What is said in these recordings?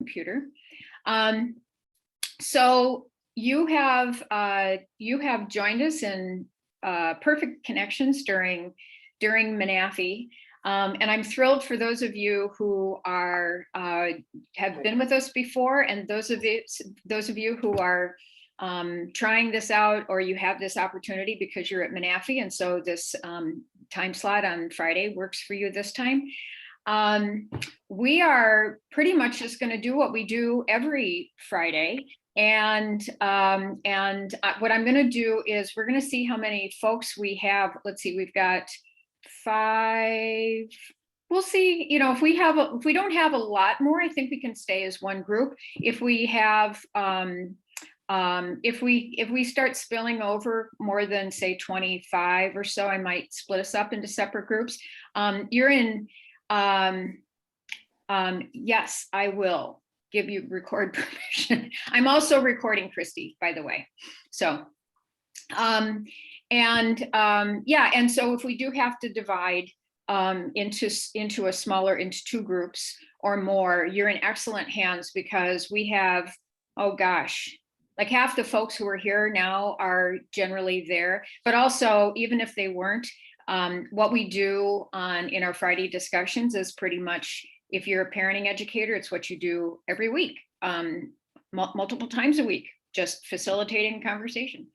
computer. So you have joined us in Perfect Connections during MNAFEE. And I'm thrilled for those of you who are have been with us before, and those of you who are trying this out, or you have this opportunity because you're at MNAFEE, and so this time slot on Friday works for you this time. We are pretty much just going to do what we do every Friday. And what I'm going to do is we're going to see how many folks we have. Let's see, we've got 5. We'll see, you know, if we don't have a lot more, I think we can stay as one group. If we have, if we start spilling over more than, say, 25 or so, I might split us up into separate groups. You're in, yes, I will give you record permission. I'm also recording, Christy, by the way. So, yeah, and so if we do have to divide into 2 groups or more, you're in excellent hands, because we have, oh gosh, like half the folks who are here now are generally there, but also even if they weren't, what we do in our Friday discussions is pretty much, if you're a parenting educator, it's what you do every week, multiple times a week, just facilitating conversation.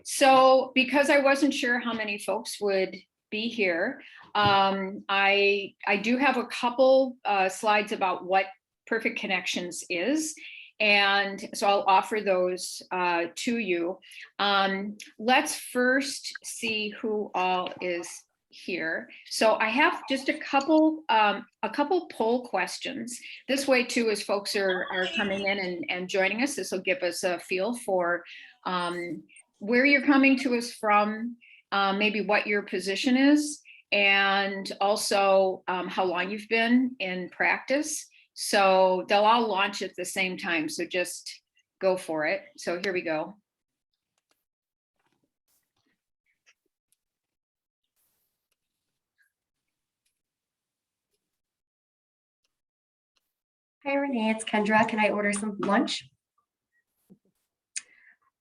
So because I wasn't sure how many folks would be here, I do have a couple slides about what Perfect Connections is. And so I'll offer those to you. Let's first see who all is here. So I have just a couple poll questions. This way too, as folks are coming in and joining us, this will give us a feel for where you're coming to us from, maybe what your position is, and also how long you've been in practice. So they'll all launch at the same time, so just go for it. So here we go. Hi, Renee, it's Kendra. Can I order some lunch?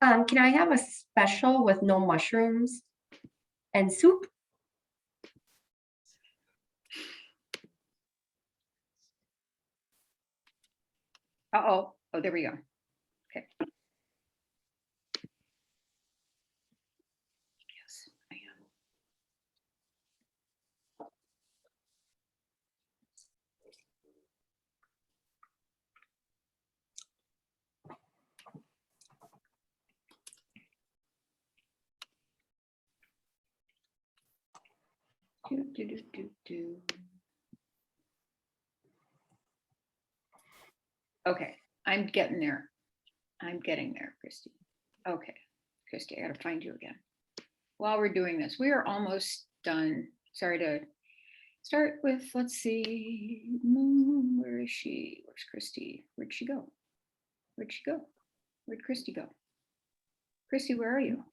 Can I have a special with no mushrooms and soup? Oh, there we go. Okay. Yes, I am. Okay, I'm getting there. I'm getting there, Christy. Okay, Christy, I gotta find you again. While we're doing this, we are almost done. Sorry to start with, let's see, where is she? Where's Christy? Where'd she go? Where'd she go? Where'd Christy go? Christy, where are you?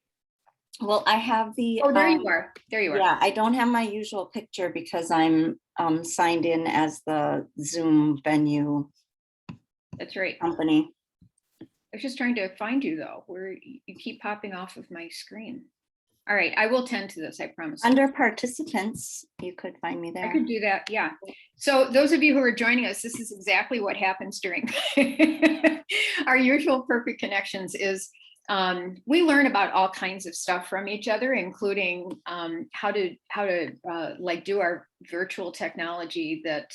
Well, I have the. Oh, there you are. There you are. Yeah, I don't have my usual picture because I'm signed in as the Zoom venue. That's right. Company. I was just trying to find you though, where you keep popping off of my screen. All right, I will tend to this, I promise. Under participants, you could find me there. I could do that, yeah. So those of you who are joining us, this is exactly what happens during our usual Perfect Connections is we learn about all kinds of stuff from each other, including how to like do our virtual technology that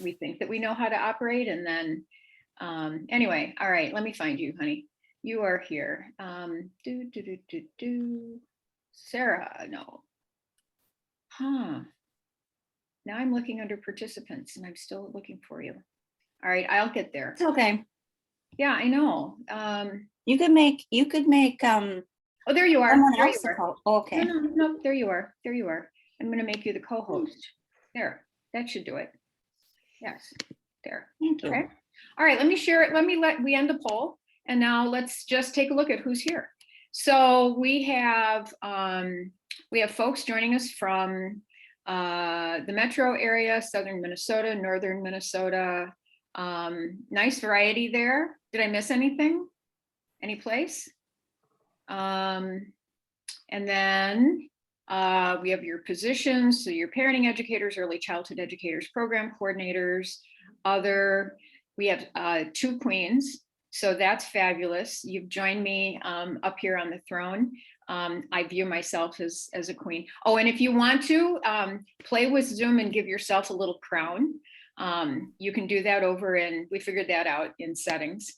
we think that we know how to operate. And then anyway, all right, let me find you, honey. You are here. Sarah, no. Huh. Now I'm looking under participants and I'm still looking for you. All right, I'll get there. It's okay. Yeah, I know. You could make oh, there you are. someone There else you a are. co- okay. No, there you are. There you are. I'm going to make you the co-host. There, that should do it. Yes, there. Thank you. Okay. All right, let me share it. We end the poll. And now let's just take a look at who's here. So we have folks joining us from the metro area, southern Minnesota, northern Minnesota, Nice variety there. Did I miss anything? Any place? And then we have your positions. So your parenting educators, early childhood educators, program coordinators, other, we have 2 queens. So that's fabulous. You've joined me up here on the throne. I view myself as a queen. Oh, and if you want to play with Zoom and give yourself a little crown, you can do that over in, we figured that out in settings.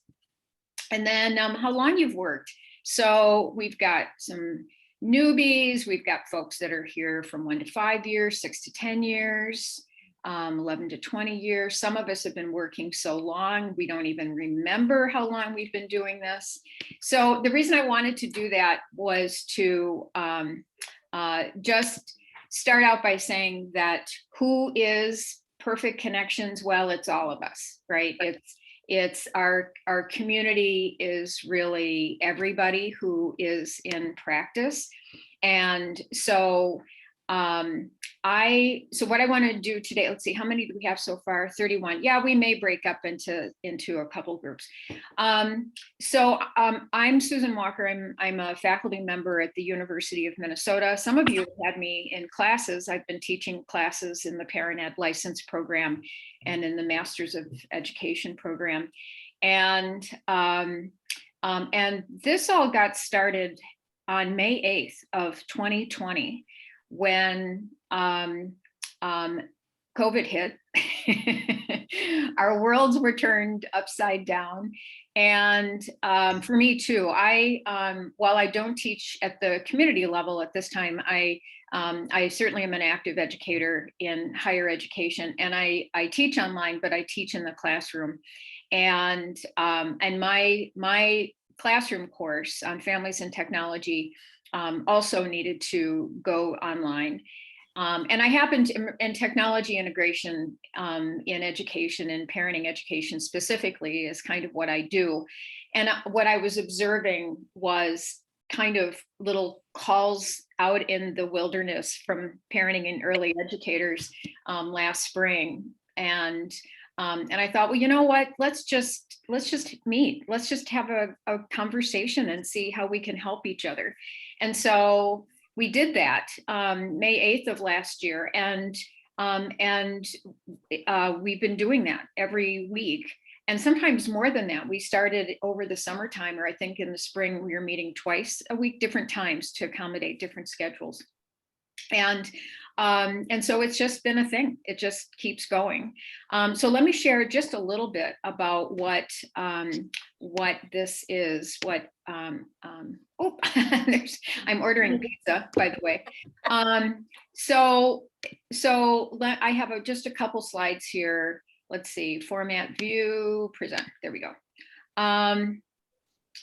And then how long you've worked. So we've got some newbies, we've got folks that are here from 1 to 5 years, 6 to 10 years, 11 to 20 years. Some of us have been working so long, we don't even remember how long we've been doing this. So the reason I wanted to do that was to just start out by saying that who is Perfect Connections? Well, it's all of us, right? It's our community is really everybody who is in practice. And so so what I want to do today, let's see, how many do we have so far? 31. Yeah, we may break up into a couple groups. I'm Susan Walker. I'm a faculty member at the University of Minnesota. Some of you have had me in classes. I've been teaching classes in the Parent Ed license program and in the Masters of Education program. And this all got started on May 8th of 2020 when COVID hit. Our worlds were turned upside down. And for me too, while I don't teach at the community level at this time, I certainly am an active educator in higher education, and I teach online, but I teach in the classroom. And my classroom course on families and technology also needed to go online. And I happen to, in technology integration in education and parenting education specifically is kind of what I do. And what I was observing was kind of little calls out in the wilderness from parenting and early educators last spring. And I thought, well, you know what, let's just meet. Let's just have a conversation and see how we can help each other. And so we did that May 8th of last year. And we've been doing that every week. And sometimes more than that. We started over the summertime, or I think in the spring, we were meeting twice a week, different times to accommodate different schedules. And so it's just been a thing. It just keeps going. So let me share just a little bit about what this is. I'm ordering pizza, by the way. So I have just a couple slides here. Let's see, format, view, present. There we go.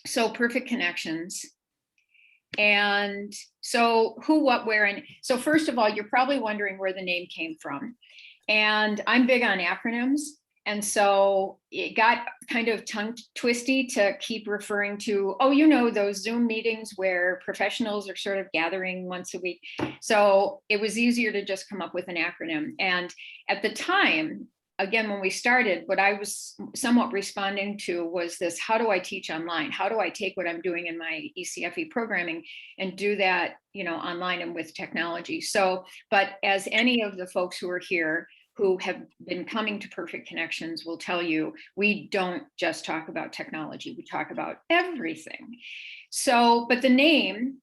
So Perfect Connections. And so who, what, where, and so first of all, you're probably wondering where the name came from. And I'm big on acronyms. And so it got kind of tongue twisty to keep referring to, oh, you know, those Zoom meetings where professionals are sort of gathering once a week. So it was easier to just come up with an acronym. And at the time, again, when we started, what I was somewhat responding to was this: how do I teach online? How do I take what I'm doing in my ECFE programming and do that, you know, online and with technology? So, but as any of the folks who are here who have been coming to Perfect Connections will tell you, we don't just talk about technology, we talk about everything. So, but the name,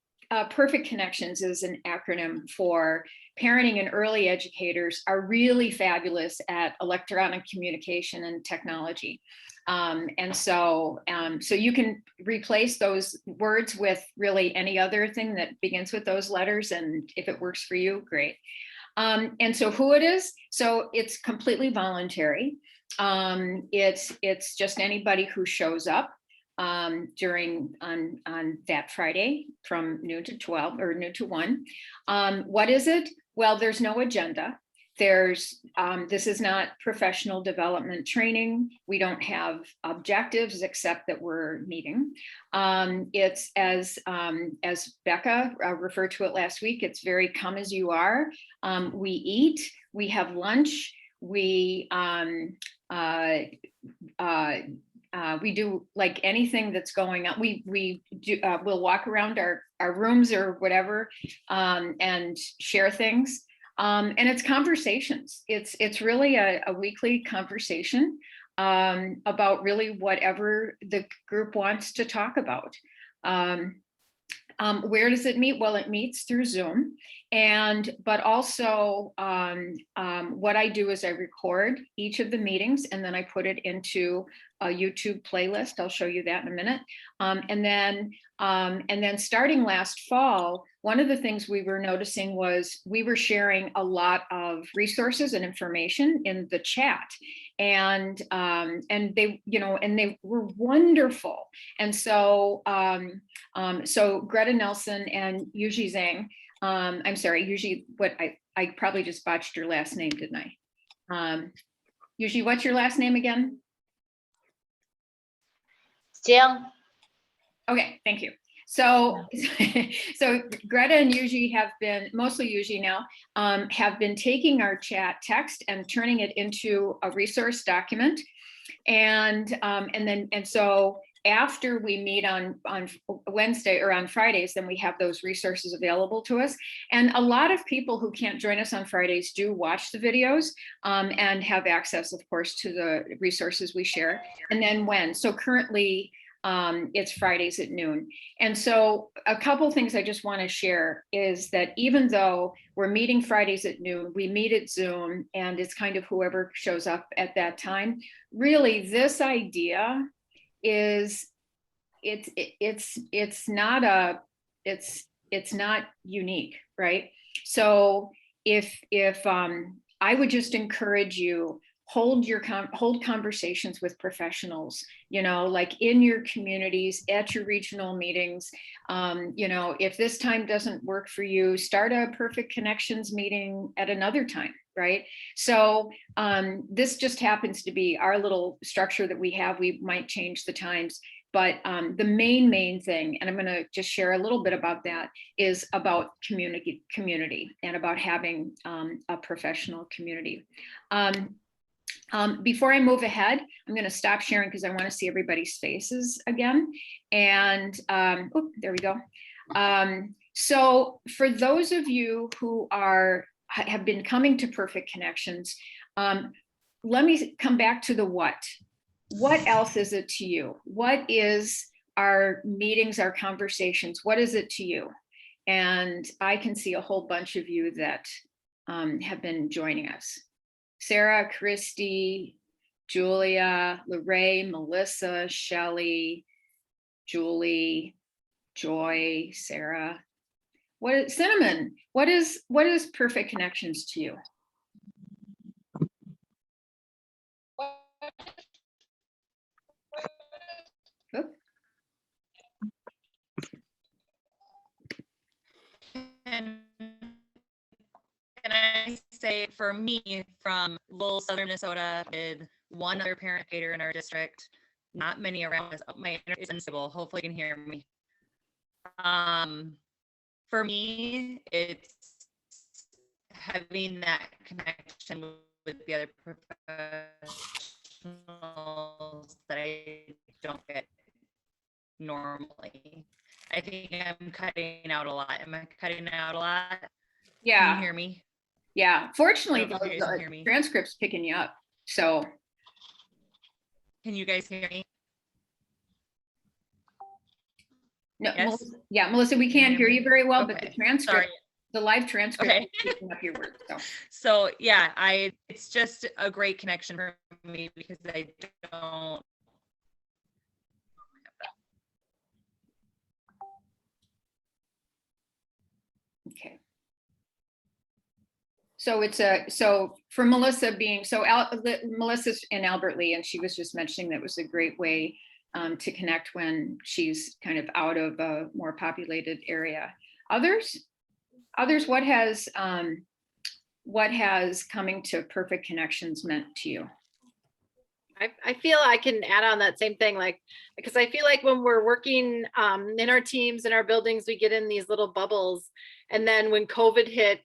Perfect Connections, is an acronym for parenting and early educators are really fabulous at electronic communication and technology. And so you can replace those words with really any other thing that begins with those letters. And if it works for you, great. And so who it is, so it's completely voluntary. It's just anybody who shows up on that Friday from noon to 12 or noon to 1. What is it? Well, there's no agenda. This is not professional development training. We don't have objectives except that we're meeting. It's as Becca referred to it last week, it's very come as you are. We eat, we have lunch, we we do like anything that's going on. We do, we'll walk around our rooms or whatever, and share things. And it's conversations. It's really a weekly conversation about really whatever the group wants to talk about. Where does it meet? Well, it meets through Zoom. But also what I do is I record each of the meetings and then I put it into a YouTube playlist. I'll show you that in a minute. And then starting last fall, one of the things we were noticing was we were sharing a lot of resources and information in the chat. And they, and they were wonderful. And so, so Greta Nelson and Yuji Zhang, I'm sorry, Yuji, I probably just botched your last name, didn't I? Yuji, what's your last name again? Jiang. Okay, thank you. So, so Greta and Yuji have been, mostly Yuji now, have been taking our chat text and turning it into a resource document. And so after we meet on Wednesday or on Fridays, then we have those resources available to us. And a lot of people who can't join us on Fridays do watch the videos and have access, of course, to the resources we share. And then so currently, it's Fridays at noon. And so a couple of things I just want to share is that even though we're meeting Fridays at noon, we meet at Zoom and it's kind of whoever shows up at that time. Really, this idea is it's not unique, right? So if I would just encourage you, hold conversations with professionals, like in your communities, at your regional meetings. If this time doesn't work for you, start a Perfect Connections meeting at another time, right? So this just happens to be our little structure that we have. We might change the times, but the main thing, and I'm going to just share a little bit about that, is about community and about having a professional community. Before I move ahead, I'm going to stop sharing because I want to see everybody's faces again. And there we go. So for those of you who have been coming to Perfect Connections, let me come back to the what. What else is it to you? What is our meetings, our conversations? What is it to you? And I can see a whole bunch of you that have been joining us. Sarah, Christy, Julia, Lorraine, Melissa, Shelley, Julie, Joy, Sarah. Cinnamon? What is Perfect Connections to you? Oop. Can I say, for me, from Lowell, Southern Minnesota, with one other parent educator in our district, not many around us. My internet is unstable. Hopefully you can hear me. For me, it's having that connection with the other professionals that I don't get normally. I think I'm cutting out a lot. Am I cutting out a lot? Yeah. Can you hear me? Yeah, fortunately, I don't know if you guys can hear me. transcript's picking you up. So, can you guys hear me? no, Yes? Melissa, we can't hear you very well, but the Okay. transcript, Sorry. the live transcript Okay. is picking up your words. So yeah, it's just a great connection for me because I don't. Okay. So so for Melissa being, Melissa's in Albert Lee, and she was just mentioning that was a great way to connect when she's kind of out of a more populated area. Others, what has coming to Perfect Connections meant to you? I feel I can add on that same thing, because I feel like when we're working in our teams, in our buildings, we get in these little bubbles. And then when COVID hit,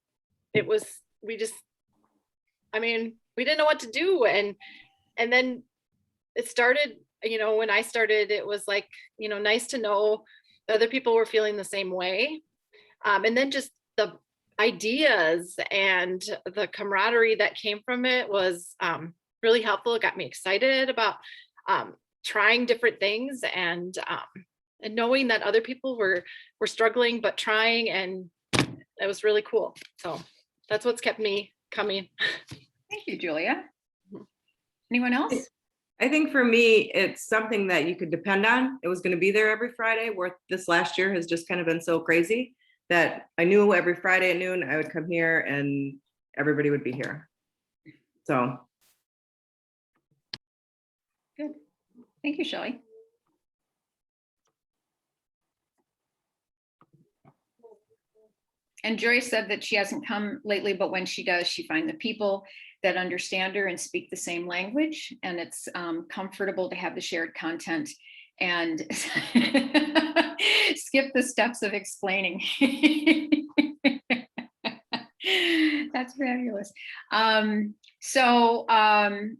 we didn't know what to do. And And then it started, when I started, it was like, nice to know other people were feeling the same way. And then just the ideas and the camaraderie that came from it was really helpful. It got me excited about trying different things and knowing that other people were struggling but trying, and it was really cool. So that's what's kept me coming. Thank you, Julia. Anyone else? I think for me, it's something that you could depend on. It was going to be there every Friday, where this last year has just kind of been so crazy that I knew every Friday at noon I would come here and everybody would be here. So. Good. Thank you, Shelley. And Joyce said that she hasn't come lately, but when she does, she finds the people that understand her and speak the same language. And it's comfortable to have the shared content and skip the steps of explaining. That's fabulous.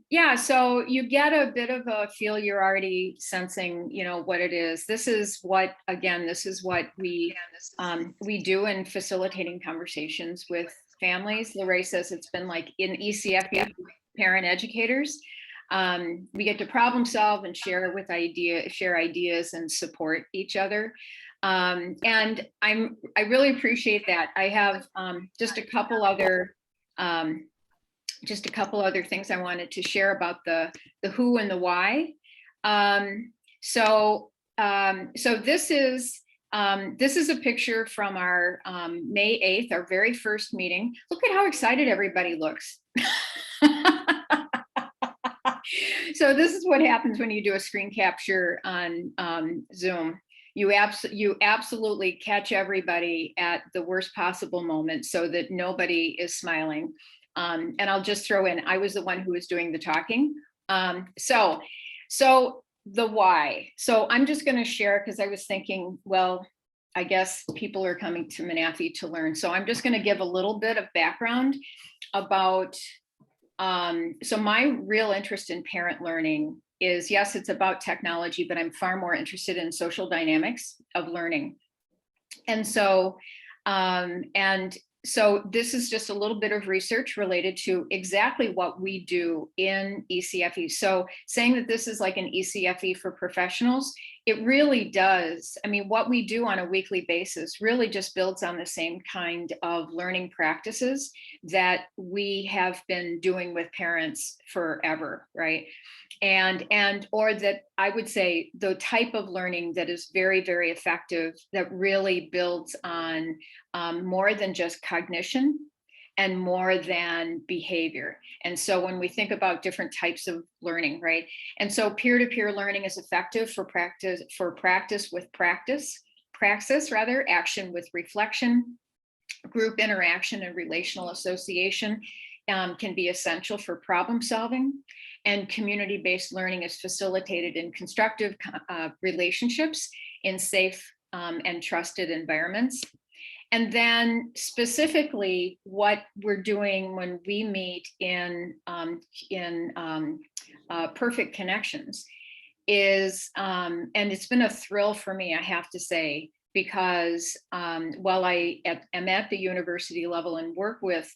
Yeah, so you get a bit of a feel, you're already sensing, what it is. This is what we do in facilitating conversations with families. Lorraine says it's been like in ECFE parent educators. We get to problem solve and share ideas and support each other. And I really appreciate that. I have just a couple other things I wanted to share about the who and the why. So this is a picture from our May 8th, our very first meeting. Look at how excited everybody looks. So this is what happens when you do a screen capture on Zoom. You absolutely catch everybody at the worst possible moment so that nobody is smiling. And I'll just throw in, I was the one who was doing the talking. So the why. So I'm just going to share, because I was thinking, well, I guess people are coming to MNAFEE to learn. So I'm just going to give a little bit of background about, so my real interest in parent learning is, yes, it's about technology, but I'm far more interested in social dynamics of learning. And so this is just a little bit of research related to exactly what we do in ECFE. So saying that this is like an ECFE for professionals, it really does. I mean, what we do on a weekly basis really just builds on the same kind of learning practices that we have been doing with parents forever, right? Or that I would say the type of learning that is very, very effective, that really builds on more than just cognition and more than behavior. And so when we think about different types of learning, right? And so peer-to-peer learning is effective for praxis with praxis, action with reflection, group interaction and relational association can be essential for problem solving. And community-based learning is facilitated in constructive relationships in safe and trusted environments. And then specifically what we're doing when we meet in Perfect Connections is, and it's been a thrill for me, I have to say, because while I am at the university level and work with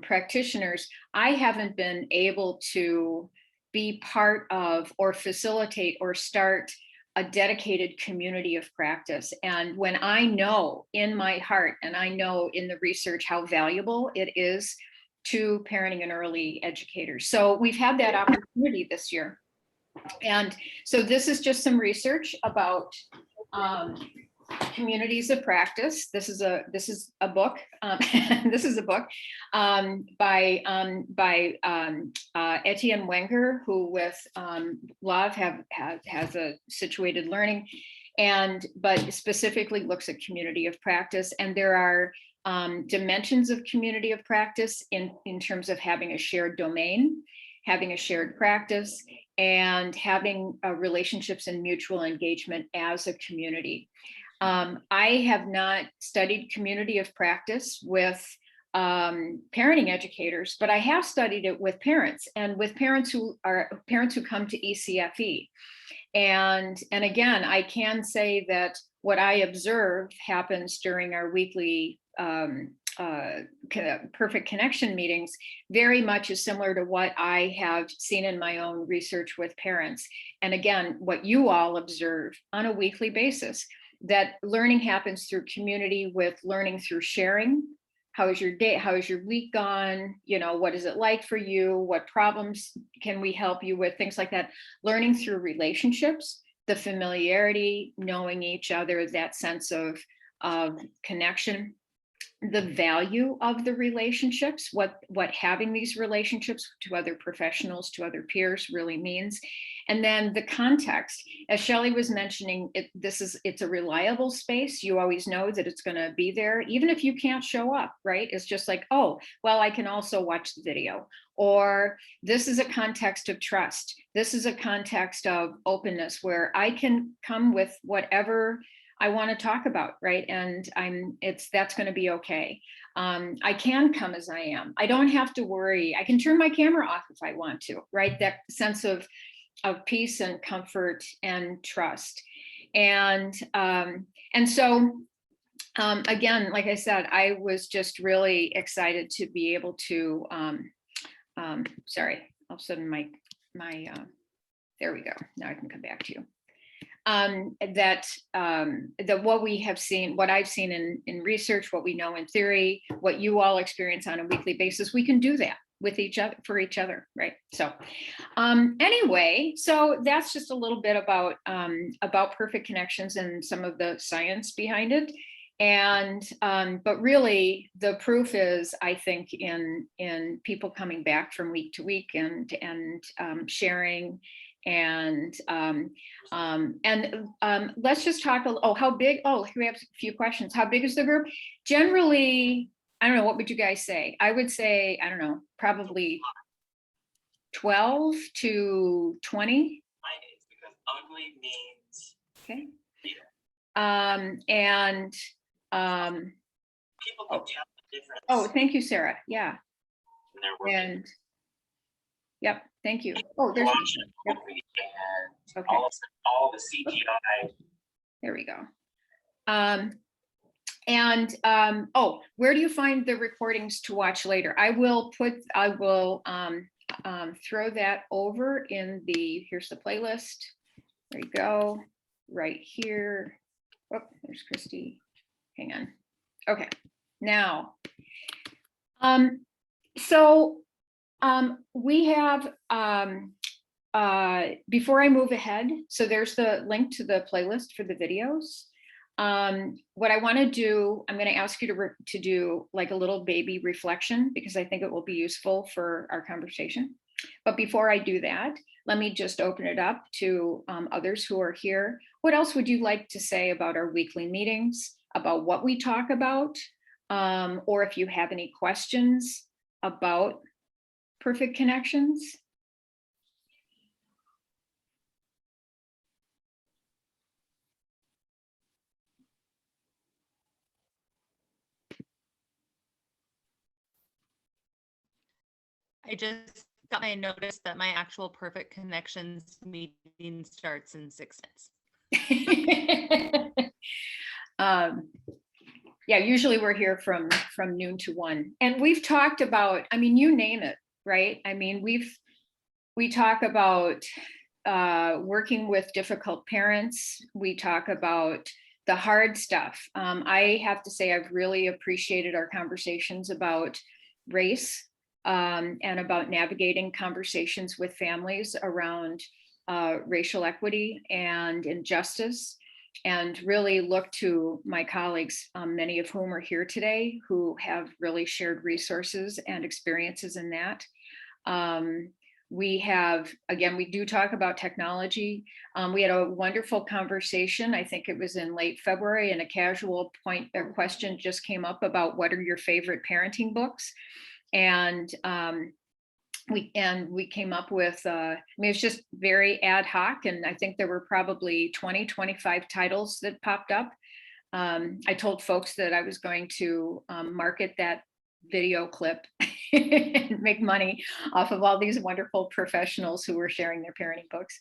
practitioners, I haven't been able to be part of or facilitate or start a dedicated community of practice. And when I know in my heart, and I know in the research how valuable it is to parenting and early educators. So we've had that opportunity this year. And so this is just some research about communities of practice. This is a book. This is a book by Etienne Wenger, who with Love has a situated learning, but specifically looks at community of practice. And there are dimensions of community of practice in terms of having a shared domain, having a shared practice, and having relationships and mutual engagement as a community. I have not studied community of practice with parenting educators, but I have studied it with parents and with parents who come to ECFE. And again, I can say that what I observe happens during our weekly perfect connection meetings very much is similar to what I have seen in my own research with parents. And again, what you all observe on a weekly basis, that learning happens through community, with learning through sharing. How is your day? How is your week gone? You know, what is it like for you? What problems can we help you with? Things like that. Learning through relationships, the familiarity, knowing each other, that sense of connection, the value of the relationships, what having these relationships to other professionals, to other peers really means. And then the context, as Shelley was mentioning, it's a reliable space. You always know that it's going to be there, even if you can't show up, right? It's just like, oh, well, I can also watch the video. Or this is a context of trust. This is a context of openness where I can come with whatever I want to talk about, right? And that's going to be okay. I can come as I am. I don't have to worry. I can turn my camera off if I want to, right? That sense of peace and comfort and trust. And so again, like I said, I was just really excited to be able to, sorry, all of a sudden my there we go. Now I can come back to you. That what we have seen, what I've seen in research, what we know in theory, what you all experience on a weekly basis, we can do that with each other, for each other, right? So anyway, so that's just a little bit about perfect connections and some of the science behind it. And but really the proof is, I think, in people coming back from week to week and sharing. And let's just talk. How big? Oh, we have a few questions. How big is the group? Generally, I don't know. What would you guys say? I would say, I don't know, probably 12 to 20. Because ugly means Okay. people can tell the difference. Oh, thank you, Sarah. Yeah. When they're working. And yep, thank you. Oh, there's Watching a yep. movie and Okay. all the CGI. There we go. Oh, where do you find the recordings to watch later? I will throw that over in here's the playlist. There you go, right here. Oh, there's Christy. Hang on. Okay, now, we have, before I move ahead, so there's the link to the playlist for the videos. What I want to do, I'm going to ask you to do like a little baby reflection, because I think it will be useful for our conversation. But before I do that, let me just open it up to others who are here. What else would you like to say about our weekly meetings, about what we talk about, or if you have any questions about perfect connections? I just got my notice that my actual perfect connections meeting starts in 6 minutes. Yeah, usually we're here from noon to 1, and we've talked about, I mean, you name it, right? I mean, we talk about working with difficult parents. We talk about the hard stuff. I have to say, I've really appreciated our conversations about race and about navigating conversations with families around racial equity and injustice, and really look to my colleagues, many of whom are here today, who have really shared resources and experiences in that. We have, again, we do talk about technology. We had a wonderful conversation, I think it was in late February, and a casual question just came up about what are your favorite parenting books? And we came up with, I mean, it's just very ad hoc, and I think there were probably 25 titles that popped up. I told folks that I was going to market video clip and make money off of all these wonderful professionals who are sharing their parenting books.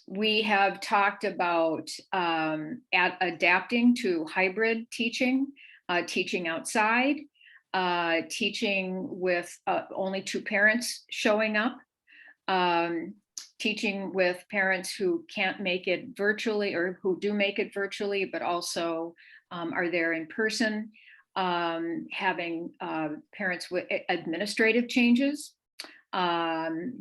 We have talked about adapting to hybrid teaching, teaching outside, teaching with only 2 parents showing up, teaching with parents who can't make it virtually or who do make it virtually, but also are there in person, having parents with administrative changes,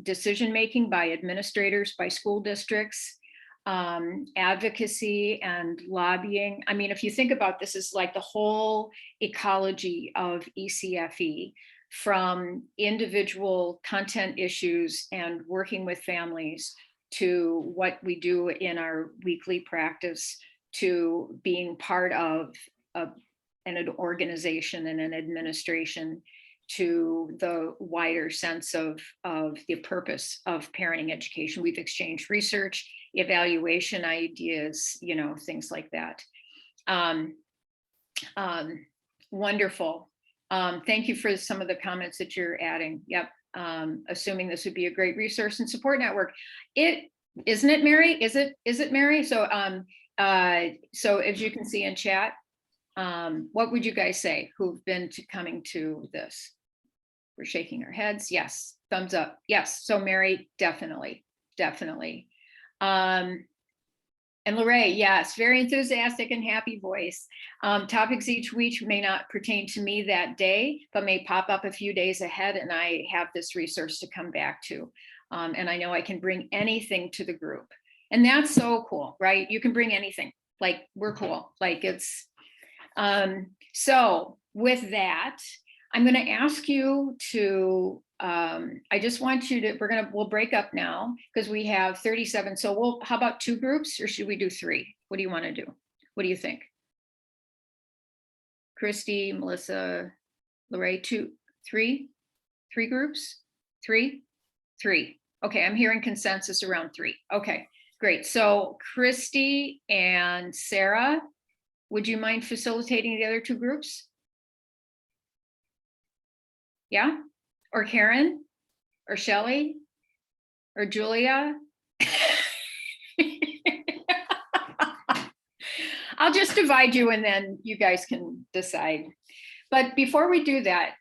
decision-making by administrators, by school districts, advocacy and lobbying. I mean, if you think about this, is like the whole ecology of ECFE, from individual content issues and working with families to what we do in our weekly practice, to being part of an organization and an administration, to the wider sense of the purpose of parenting education. We've exchanged research, evaluation ideas, you know, things like that. Wonderful. Thank you for some of the comments that you're adding. Yep. Assuming this would be a great resource and support network. Isn't it, Mary? Is it Mary? So so as you can see in chat, what would you guys say who've been coming to this? We're shaking our heads. Yes. Thumbs up. Yes. So Mary, definitely. And Lorraine, yes, very enthusiastic and happy voice. Topics each week may not pertain to me that day, but may pop up a few days ahead, and I have this resource to come back to. And I know I can bring anything to the group. And that's so cool, right? You can bring anything. Like, we're cool. Like, it's, so with that, I'm going to ask you to, I just want you to, we'll break up now because we have 37. So how about 2 groups, or should we do 3? What do you want to do? What do you think? Christy, Melissa, Lorraine, 2, 3 groups? 3. Okay, I'm hearing consensus around 3. Okay, great. So Christy and Sarah, would you mind facilitating the other 2 groups? Yeah? Or Karen? Or Shelley? Or Julia? I'll just divide you and then you guys can decide. But before we do that,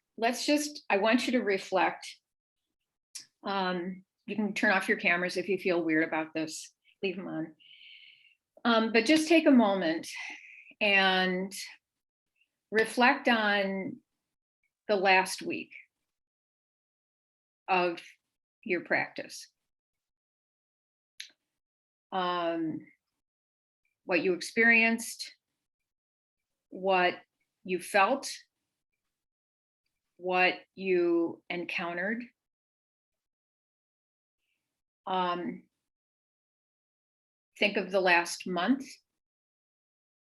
I want you to reflect. You can turn off your cameras if you feel weird about this, leave them on. But just take a moment and reflect on the last week of your practice. What you experienced, what you felt, what you encountered. Think of the last month.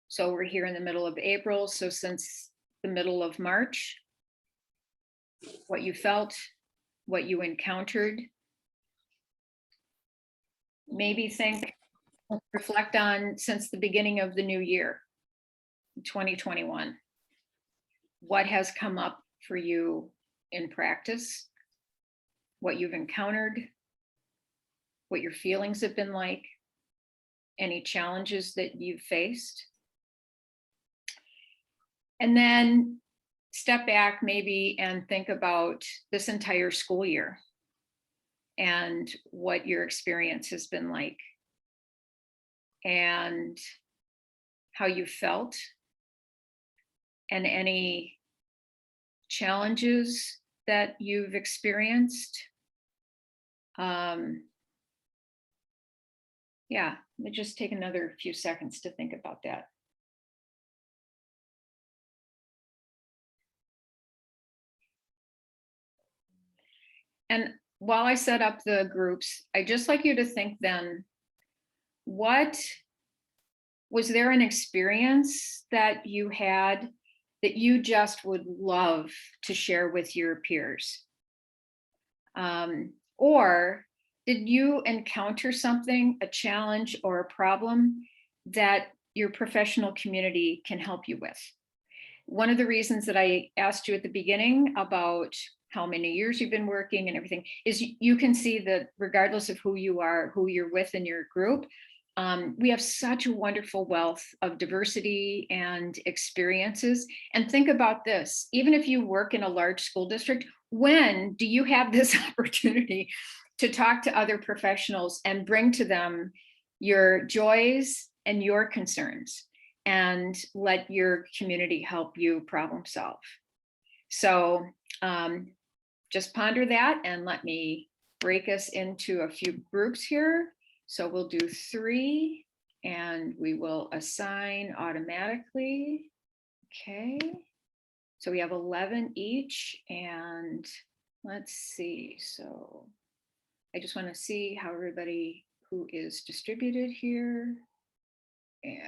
So we're here in the middle of April. So since the middle of March, what you felt, what you encountered. Maybe reflect on since the beginning of the new year, 2021. What has come up for you in practice? What you've encountered? What your feelings have been like? Any challenges that you've faced? And then step back maybe and think about this entire school year and what your experience has been like and how you felt and any challenges that you've experienced. Yeah, let me just take another few seconds to think about that. And while I set up the groups, I'd just like you to think then, was there an experience that you had that you just would love to share with your peers? Or did you encounter something, a challenge or a problem that your professional community can help you with? one of the reasons that I asked you at the beginning about how many years you've been working and everything is you can see that regardless of who you are, who you're with in your group, we have such a wonderful wealth of diversity and experiences. And think about this, even if you work in a large school district, when do you have this opportunity to talk to other professionals and bring to them your joys and your concerns and let your community help you problem solve? So just ponder that and let me break us into a few groups here. So we'll do 3 and we will assign automatically. Okay. So we have 11 each, and let's see. So I just want to see how everybody who is distributed here. And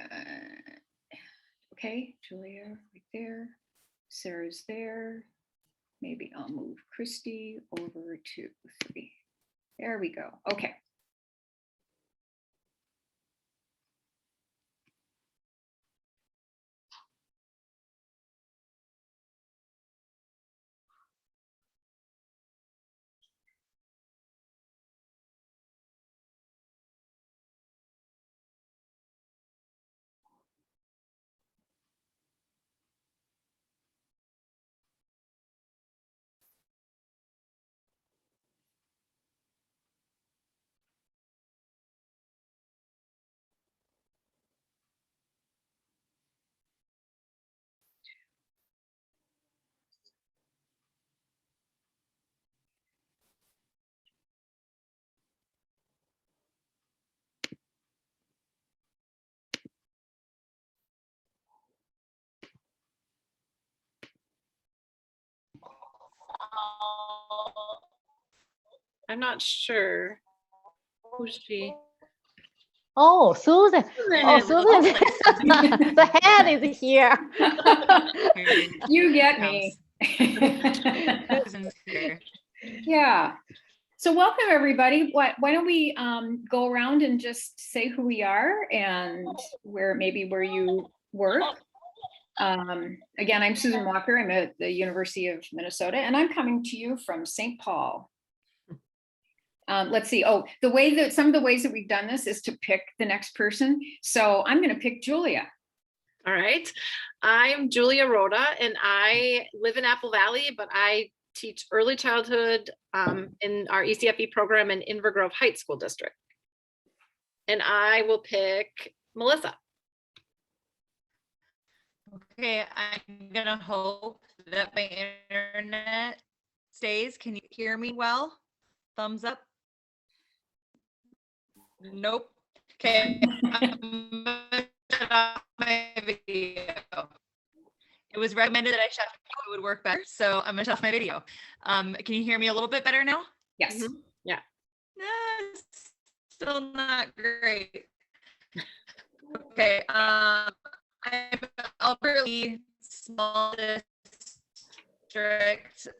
okay, Julia right there. Sarah's there. Maybe I'll move Christy over to 3. There we go. Okay. I'm not sure. Who's she? Oh, Susan. Oh, Susan. Susan. The hand is here. You get me. Susan's here. Yeah. So welcome everybody. Why don't we go around and just say who we are and where you work. Again, I'm Susan Walker. I'm at the University of Minnesota, and I'm coming to you from St. Paul. Let's see. Oh, some of the ways that we've done this is to pick the next person. So I'm going to pick Julia. All right. I'm Julia Rhoda, and I live in Apple Valley, but I teach early childhood in our ECFE program in Inver Grove Heights School District. And I will pick Melissa. Okay, I'm gonna hope that my internet stays. Can you hear me well? Thumbs up. Nope. Okay. I'm gonna shut off my video. It was recommended that I shut off my video, it would work better, so I'm gonna shut off my video. Can you hear me a little bit better now? Yes. Mhm. Yeah. Still not great. Okay. I'm Albert Lee, small district.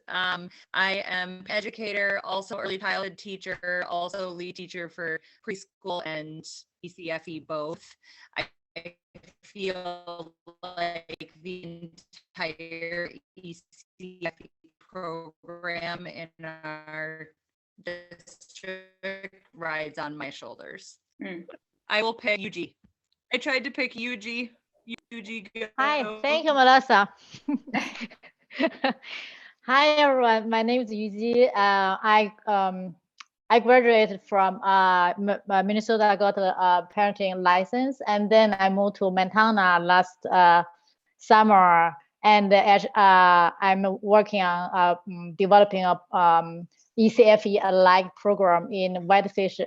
I am educator, also early childhood teacher, also lead teacher for preschool and ECFE both. I feel like the entire ECFE program in our district rides on my shoulders. Mm. I will pick UG. I tried to pick UG. UG. Hi, go. thank you, Melissa. Hi, everyone. My name is Yuji. I graduated from Minnesota. I got a parenting license, and then I moved to Montana last summer. And I'm working on developing a ECFE-alike program in Whitefish,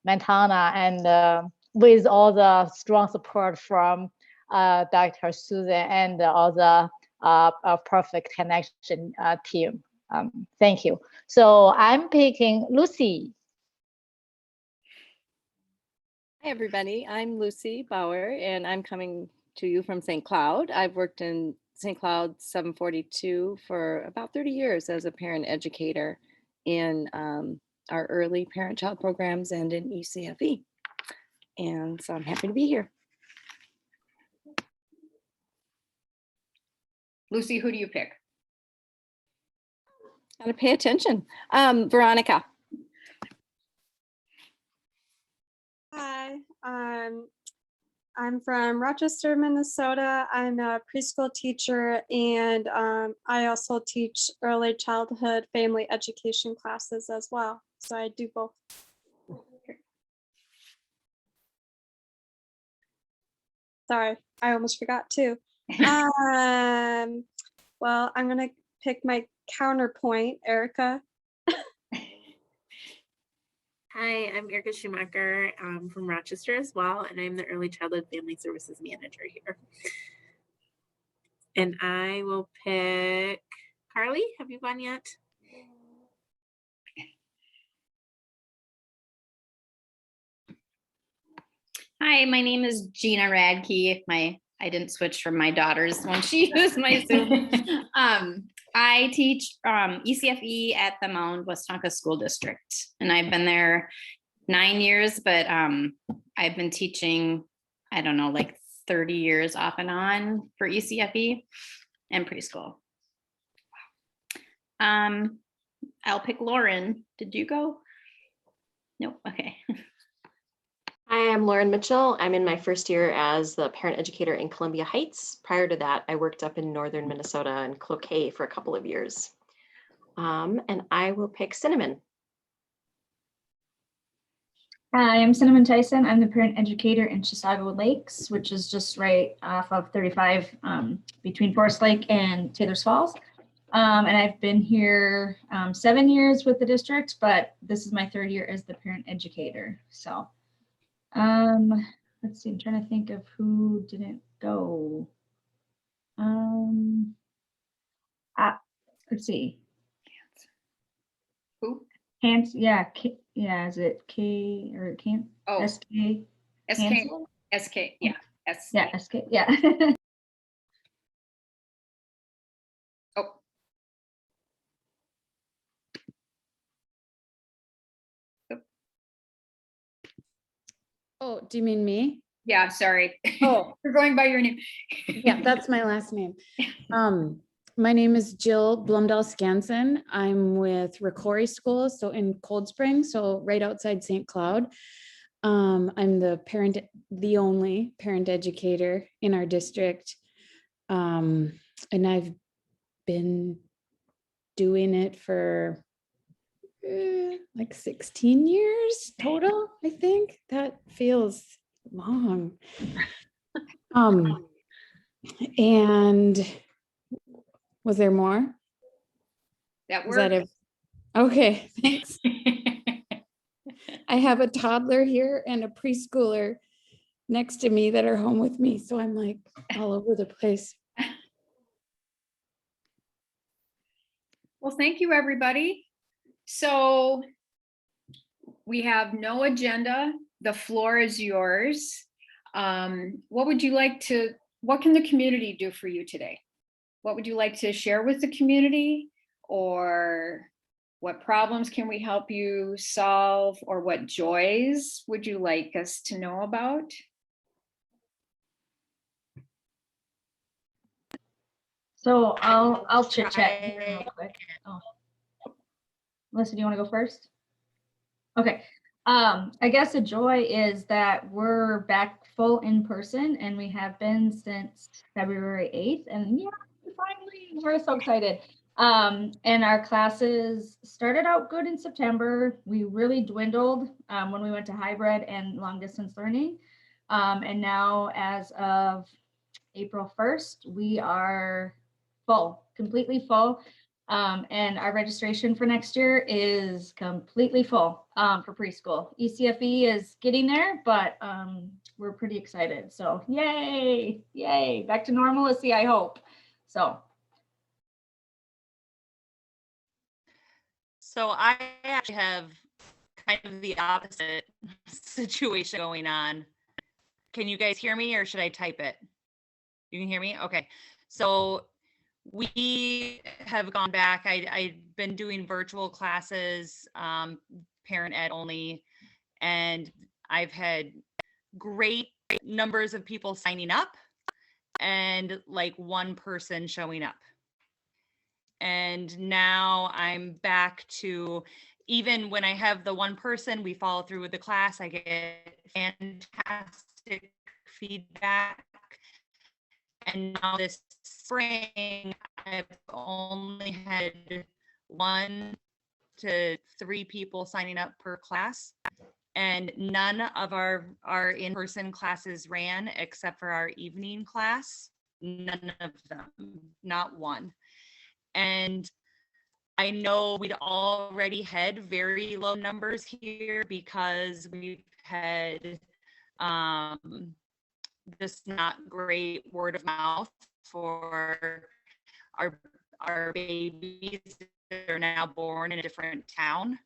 Montana, and with all the strong support from Dr. Susan and all the Perfect Connection team. Thank you. So I'm picking Lucy. Hi, everybody. I'm Lucy Bauer, and I'm coming to you from St. Cloud. I've worked in St. Cloud 742 for about 30 years as a parent educator in our early parent-child programs and in ECFE. And so I'm happy to be here. Lucy, who do you pick? Gotta pay attention. Veronica. Hi, I'm from Rochester, Minnesota. I'm a preschool teacher and I also teach early childhood family education classes as well. So I do both. Sorry, I almost forgot too. Well, I'm gonna pick my counterpoint, Erica. Hi, I'm Erica Schumacher. I'm from Rochester as well, and I'm the Early Childhood Family Services Manager here. And I will pick Carly. Have you gone yet? Hi, my name is Gina Radke. I didn't switch from my daughter's when she used my Zoom. I teach ECFE at the Mound Westonka School District, and I've been there 9 years, but I've been teaching, I don't know, like 30 years off and on for ECFE and preschool. I'll pick Lauren. Did you go? Nope. Okay. Hi, I'm Lauren Mitchell. I'm in my first year as the parent educator in Columbia Heights. Prior to that, I worked up in northern Minnesota in Cloquet for a couple of years. And I will pick Cinnamon. Hi, I'm Cinnamon Tyson. I'm the parent educator in Chisago Lakes, which is just right off of 35 between Forest Lake and Taylor's Falls. And I've been here 7 years with the district, but this is my 3rd year as the parent educator. So let's see, I'm trying to think of who didn't go. Let's see. Who? Hans, yeah, yeah, is it K or can't? Oh. SK? SK, yeah. Yeah, SK, yeah. Oh. Oh, do you mean me? Yeah, sorry. Oh, We're going by your name. yeah, that's my last name. My name is Jill Blumdahl Skansen. I'm with Ricori School, so in Cold Spring, so right outside St. Cloud. I'm the only parent educator in our district. And I've been doing it for like 16 years total, I think. That feels long. And was there more? That Is that worked. Okay, thanks. I have a toddler here and a preschooler next to me that are home with me, so I'm like all over the place. Well, thank you, everybody. So we have no agenda. The floor is yours. What can the community do for you today? What would you like to share with the community? Or what problems can we help you solve? Or what joys would you like us to know about? So I'll chit chat here real quick. Oh. Melissa, do you want to go first? Okay. I guess a joy is that we're back full in person, and we have been since February 8th. And yeah, finally, we're so excited. And our classes started out good in September. We really dwindled when we went to hybrid and long distance learning. And now as of April 1st, we are full, completely full. And our registration for next year is completely full for preschool. ECFE is getting there, but we're pretty excited. So yay, yay, back to normalcy, I hope. So I actually have kind of the opposite situation going on. Can you guys hear me, or should I type it? You can hear me? Okay. So we have gone back. I've been doing virtual classes, parent ed only, and I've had great numbers of people signing up. and like one person showing up. And now I'm back to, even when I have the one person, we follow through with the class, I get fantastic feedback. And now this spring, I've only had 1 to 3 people signing up per class. And none of our in-person classes ran except for our evening class. None of them, not one. And I know we'd already had very low numbers here because we've had this not great word of mouth for our babies that are now born in a different town.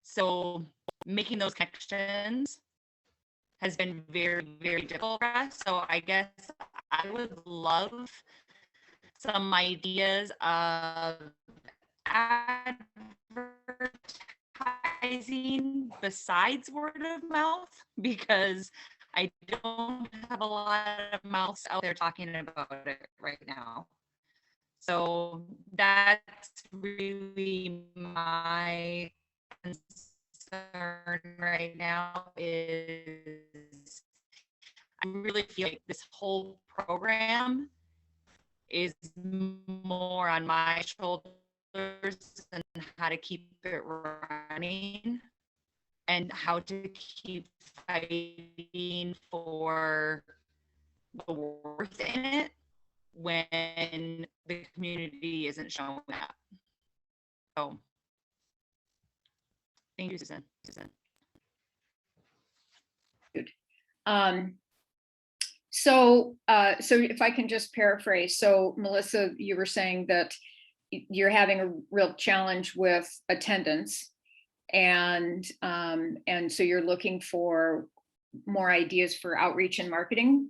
So making those connections has been very, very difficult for us. So I guess I would love some ideas of advertising besides word of mouth, because I don't have a lot of mouths out there talking about it right now. So that's really my concern right now, is I really feel like this whole program is more on my shoulders and how to keep it running and how to keep fighting for the worth in it when the community isn't showing up. So thank you, Susan. So if I can just paraphrase, so Melissa, you were saying that you're having a real challenge with attendance, and so you're looking for more ideas for outreach and marketing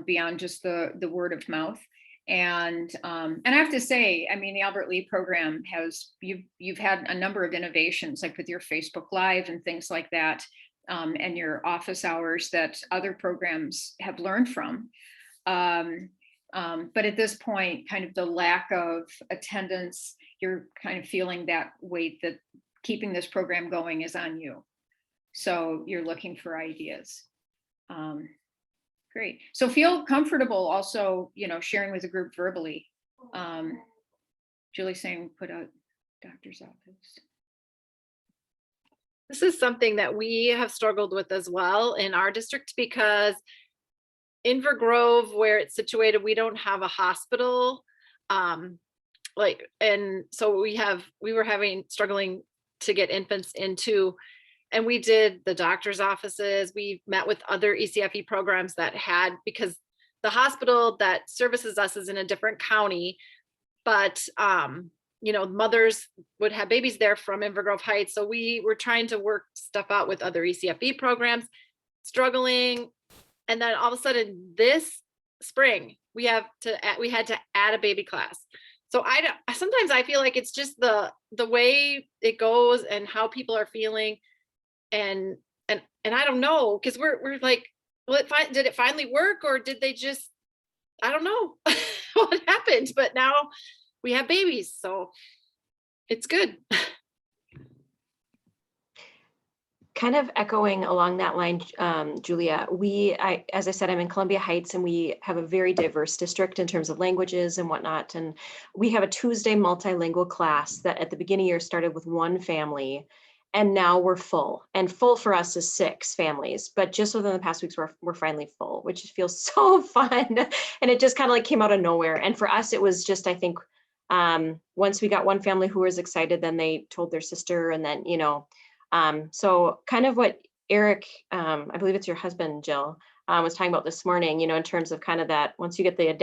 beyond just the word of mouth. And I have to say, I mean, the Albert Lee program has, you've had a number of innovations, like with your Facebook Live and things like that, and your office hours that other programs have learned from. But at this point, kind of the lack of attendance, you're kind of feeling that weight that keeping this program going is on you. So you're looking for ideas. Great. So feel comfortable also, sharing with the group verbally. Julie's saying put out doctor's office. This is something that we have struggled with as well in our district, because in Vergrove, where it's situated, we don't have a hospital. And so we were struggling to get infants into, and we did the doctor's offices. We met with other ECFE programs that had, because the hospital that services us is in a different county, but mothers would have babies there from Inver Grove Heights. So we were trying to work stuff out with other ECFE programs, struggling. And then all of a sudden this spring, we had to add a baby class. So sometimes I feel like it's just the way it goes and how people are feeling. And I don't know, because we're like, well, did it finally work, or did they just, I don't know what happened, but now we have babies, so it's good. Kind of echoing along that line, Julia, as I said, I'm in Columbia Heights, and we have a very diverse district in terms of languages and whatnot. And we have a Tuesday multilingual class that at the beginning of the year started with 1 family, and now we're full. And full for us is 6 families, but just within the past weeks, we're finally full, which feels so fun. And it just kind of like came out of nowhere. And for us, it was just, I think, once we got 1 family who was excited, then they told their sister, and then, so kind of what Eric, I believe it's your husband, Jill, was talking about this morning, in terms of kind of that, once you get the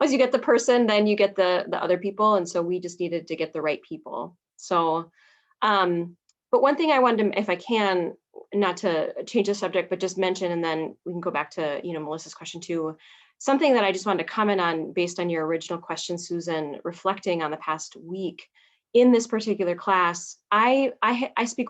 once you get the person, then you get the other people. And so we just needed to get the right people. So, but one thing I wanted to, if I can, not to change the subject, but just mention, and then we can go back to, Melissa's question too. Something that I just wanted to comment on based on your original question, Susan, reflecting on the past week in this particular class, I speak,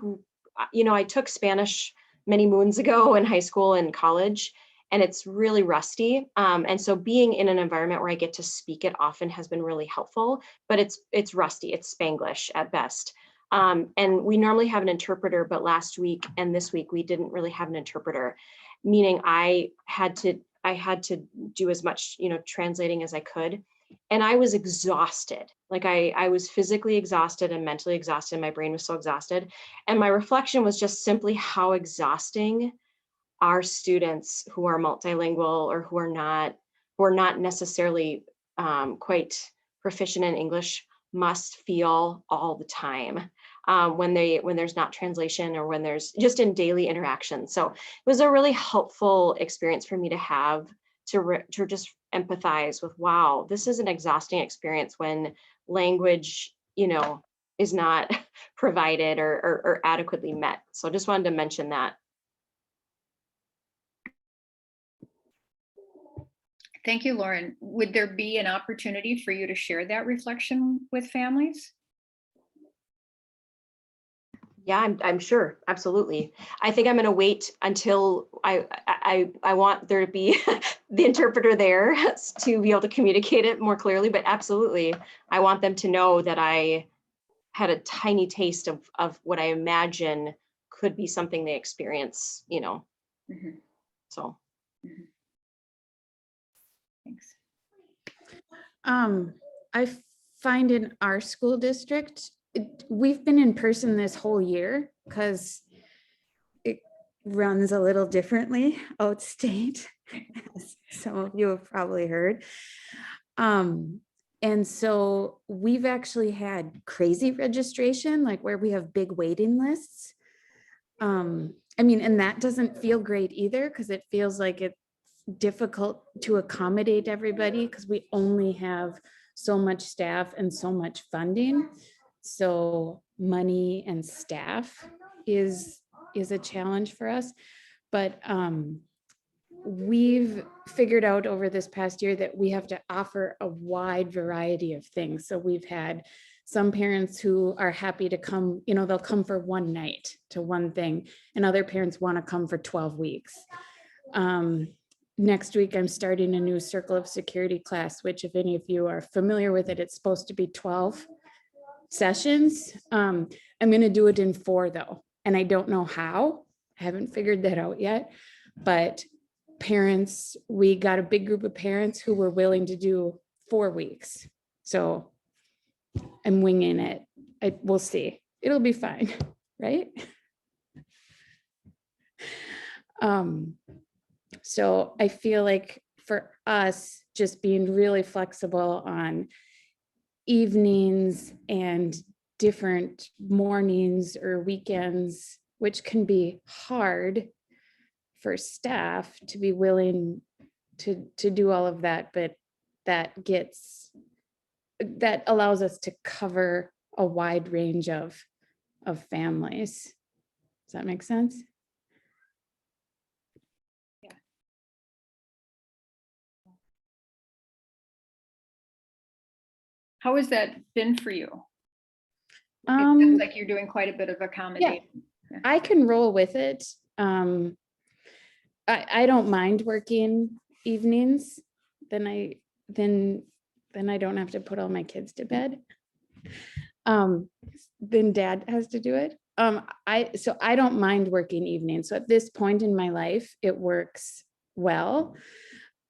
I took Spanish many moons ago in high school and college. and it's really rusty. And so being in an environment where I get to speak it often has been really helpful, but it's rusty, it's Spanglish at best. And we normally have an interpreter, but last week and this week we didn't really have an interpreter, meaning I had to do as much, translating as I could. And I was exhausted. Like I was physically exhausted and mentally exhausted. My brain was so exhausted. And my reflection was just simply how exhausting our students who are multilingual or who are not necessarily quite proficient in English must feel all the time when there's not translation or when there's just in daily interaction. So it was a really helpful experience for me to have to just empathize with, wow, this is an exhausting experience when language, is not provided or adequately met. So just wanted to mention that. Thank you, Lauren. Would there be an opportunity for you to share that reflection with families? Yeah, I'm sure. Absolutely. I think I'm going to wait until I want there to be the interpreter there to be able to communicate it more clearly. But absolutely, I want them to know that I had a tiny taste of what I imagine could be something they experience, Mm-hmm. So. Mm-hmm. Thanks. I find in our school district, we've been in person this whole year because it runs a little differently outstate, as some of you have probably heard. And so we've actually had crazy registration, like where we have big waiting lists. And that doesn't feel great either, because it feels like it's difficult to accommodate everybody because we only have so much staff and so much funding. So money and staff is a challenge for us. But we've figured out over this past year that we have to offer a wide variety of things. So we've had some parents who are happy to come, they'll come for one night to one thing, and other parents want to come for 12 weeks. Next week, I'm starting a new Circle of Security class, which if any of you are familiar with it, it's supposed to be 12 sessions. I'm going to do it in 4 though, and I don't know how. I haven't figured that out yet, but parents, we got a big group of parents who were willing to do 4 weeks. So I'm winging it. We'll see. It'll be fine, right? So I feel like for us, just being really flexible on evenings and different mornings or weekends, which can be hard for staff to be willing to do all of that, but that allows us to cover a wide range of families. Does that make sense? Yeah. How has that been for you? It sounds like you're doing quite a bit of accommodating. Yeah, I can roll with it. I don't mind working evenings. Then I don't have to put all my kids to bed. Then dad has to do it. So I don't mind working evenings. So at this point in my life, it works well.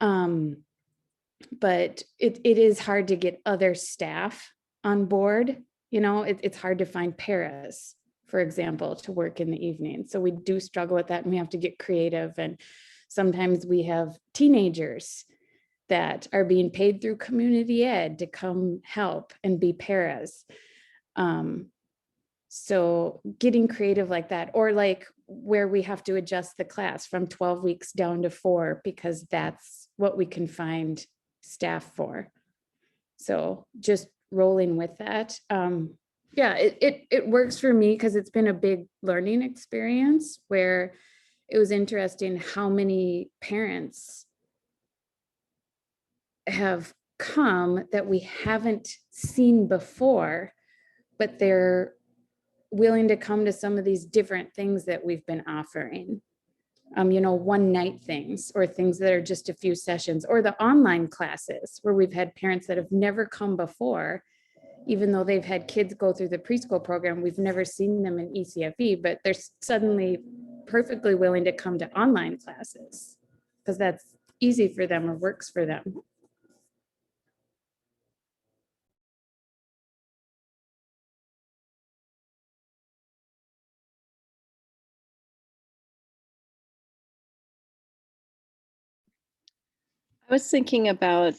But it is hard to get other staff on board. It's hard to find paras, for example, to work in the evening. So we do struggle with that, and we have to get creative. And sometimes we have teenagers that are being paid through community ed to come help and be paras. So getting creative like that, or like where we have to adjust the class from 12 weeks down to 4, because that's what we can find staff for. So just rolling with that. Yeah, it works for me because it's been a big learning experience where it was interesting how many parents have come that we haven't seen before, but they're willing to come to some of these different things that we've been offering. one night things or things that are just a few sessions, or the online classes where we've had parents that have never come before, even though they've had kids go through the preschool program, we've never seen them in ECFE, but they're suddenly perfectly willing to come to online classes because that's easy for them or works for them. I was thinking about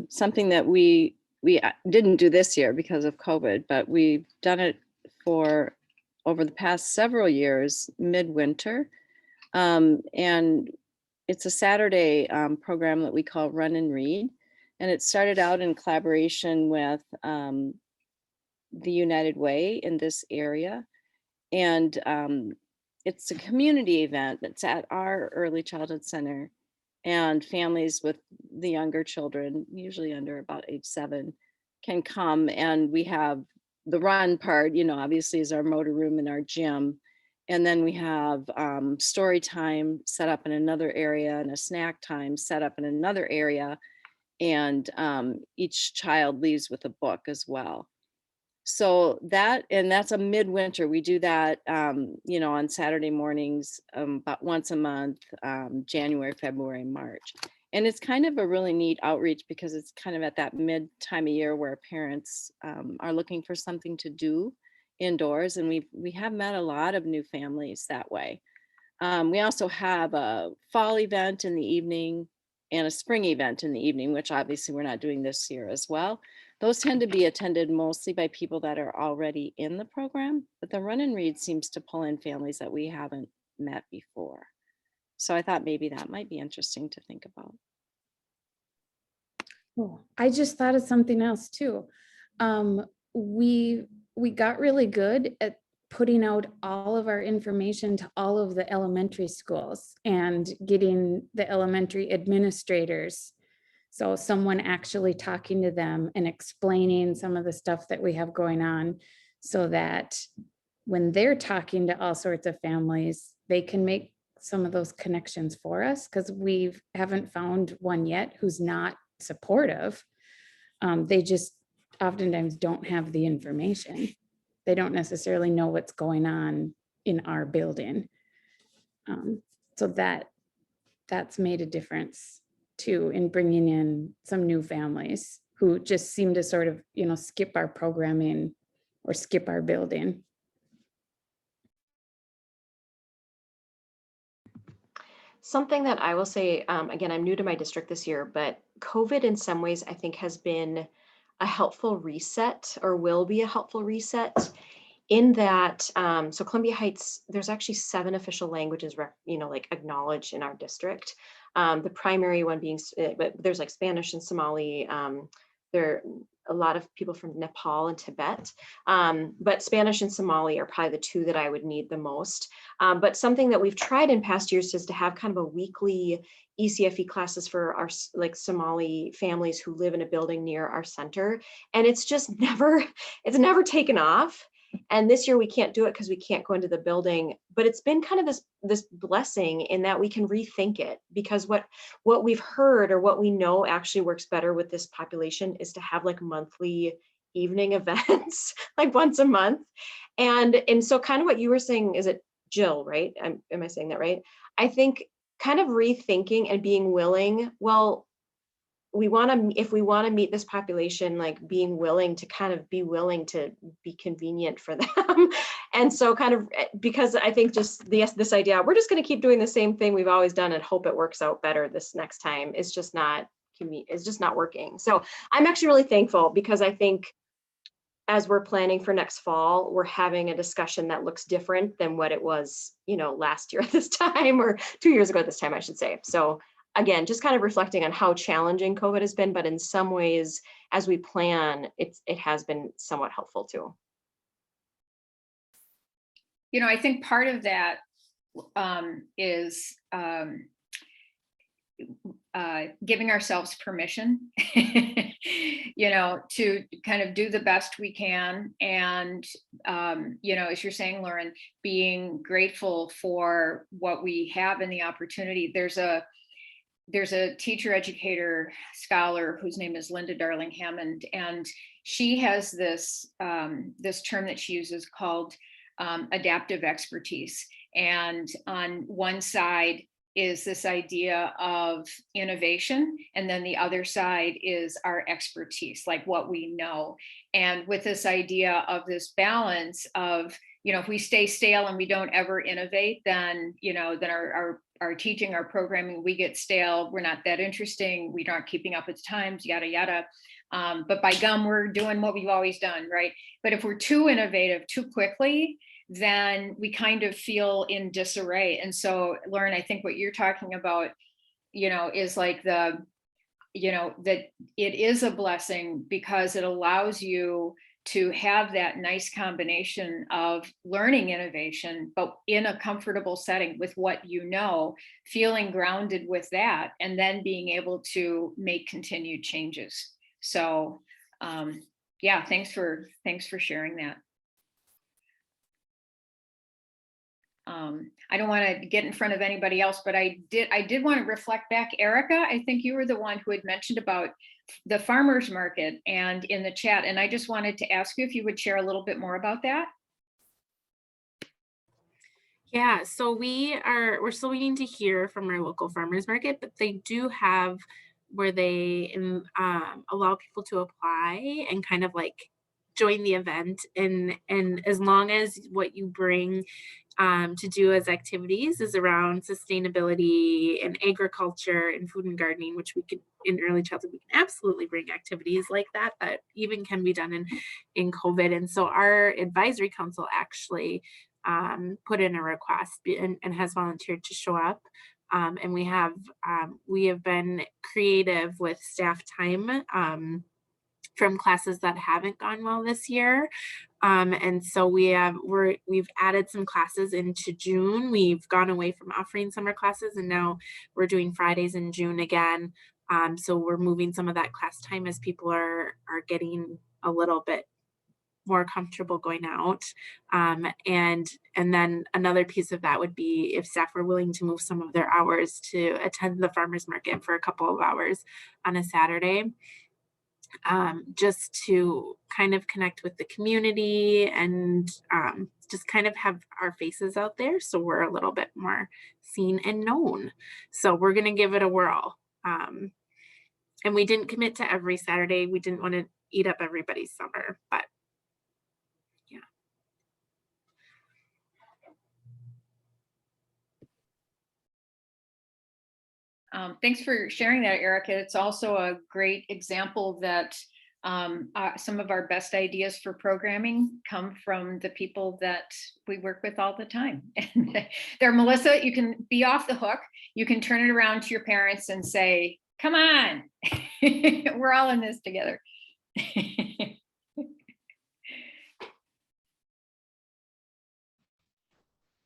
something that we didn't do this year because of COVID, but we've done it for over the past several years, midwinter. And it's a Saturday program that we call Run and Read. And it started out in collaboration with the United Way in this area. And it's a community event that's at our early childhood center. And families with the younger children, usually under about age 7, can come. And we have the run part, obviously is our motor room and our gym. And then we have story time set up in another area and a snack time set up in another area. And each child leaves with a book as well. So that's a midwinter. We do that, on Saturday mornings, about once a month, January, February, March. And it's kind of a really neat outreach because it's kind of at that mid time of year where parents are looking for something to do indoors. And we have met a lot of new families that way. We also have a fall event in the evening and a spring event in the evening, which obviously we're not doing this year as well. Those tend to be attended mostly by people that are already in the program, but the Run and Read seems to pull in families that we haven't met before. So I thought maybe that might be interesting to think about. Oh, I just thought of something else too. We got really good at putting out all of our information to all of the elementary schools and getting the elementary administrators. So someone actually talking to them and explaining some of the stuff that we have going on so that when they're talking to all sorts of families, they can make some of those connections for us because we haven't found one yet who's not supportive. They just oftentimes don't have the information. They don't necessarily know what's going on in our building. So that's made a difference too in bringing in some new families who just seem to sort of, skip our programming or skip our building. Something that I will say, again, I'm new to my district this year, but COVID in some ways I think has been a helpful reset or will be a helpful reset in that, so Columbia Heights, there's actually 7 official languages, acknowledged in our district. The primary one being, but there's like Spanish and Somali. There are a lot of people from Nepal and Tibet, but Spanish and Somali are probably the 2 that I would need the most. But something that we've tried in past years is to have kind of a weekly ECFE classes for our Somali families who live in a building near our center. And it's never taken off. And this year we can't do it because we can't go into the building, but it's been kind of this blessing in that we can rethink it, because what we've heard or what we know actually works better with this population is to have like monthly evening events, like once a month. And so kind of what you were saying, is it Jill, right? Am I saying that right? I think kind of rethinking and being willing, well, if we want to meet this population, like being willing to kind of be willing to be convenient for them. And so kind of, because I think just this idea, we're just going to keep doing the same thing we've always done and hope it works out better this next time is just not working. So I'm actually really thankful, because I think as we're planning for next fall, we're having a discussion that looks different than what it was, last year at this time, or 2 years ago at this time, I should say. So again, just kind of reflecting on how challenging COVID has been, but in some ways, as we plan, it has been somewhat helpful too. I think part of that is giving ourselves permission, to kind of do the best we can. And, as you're saying, Lauren, being grateful for what we have and the opportunity. There's a teacher, educator, scholar whose name is Linda Darling Hammond, and she has this term that she uses called adaptive expertise. And on one side is this idea of innovation, and then the other side is our expertise, like what we know. And with this idea of this balance of, if we stay stale and we don't ever innovate, then our teaching, our programming, we get stale. We're not that interesting. We aren't keeping up with times, yada yada. But by gum, we're doing what we've always done, right? But if we're too innovative too quickly, then we kind of feel in disarray. And so, Lauren, I think what you're talking about, is like that it is a blessing because it allows you to have that nice combination of learning innovation, but in a comfortable setting with what feeling grounded with that, and then being able to make continued changes. So yeah, thanks for sharing that. I don't want to get in front of anybody else, but I did want to reflect back. Erica, I think you were the one who had mentioned about the farmers market and in the chat. And I just wanted to ask you if you would share a little bit more about that. Yeah, so we're still waiting to hear from our local farmers market, but they do have where they allow people to apply and kind of like join the event, and as long as what you bring to do as activities is around sustainability and agriculture and food and gardening, which we could in early childhood, we can absolutely bring activities like that even can be done in COVID. And so our advisory council actually put in a request and has volunteered to show up. And we have been creative with staff time from classes that haven't gone well this year. And so we've added some classes into June. We've gone away from offering summer classes, and now we're doing Fridays in June again. So we're moving some of that class time as people are getting a little bit more comfortable going out. And then another piece of that would be if staff were willing to move some of their hours to attend the farmers market for a couple of hours on a Saturday. Just to kind of connect with the community and just kind of have our faces out there so we're a little bit more seen and known. So we're going to give it a whirl. And we didn't commit to every Saturday. We didn't want to eat up everybody's summer, but yeah. Thanks for sharing that, Erica. It's also a great example that some of our best ideas for programming come from the people that we work with all the time. And there, Melissa, you can be off the hook. You can turn it around to your parents and say, come on, we're all in this together.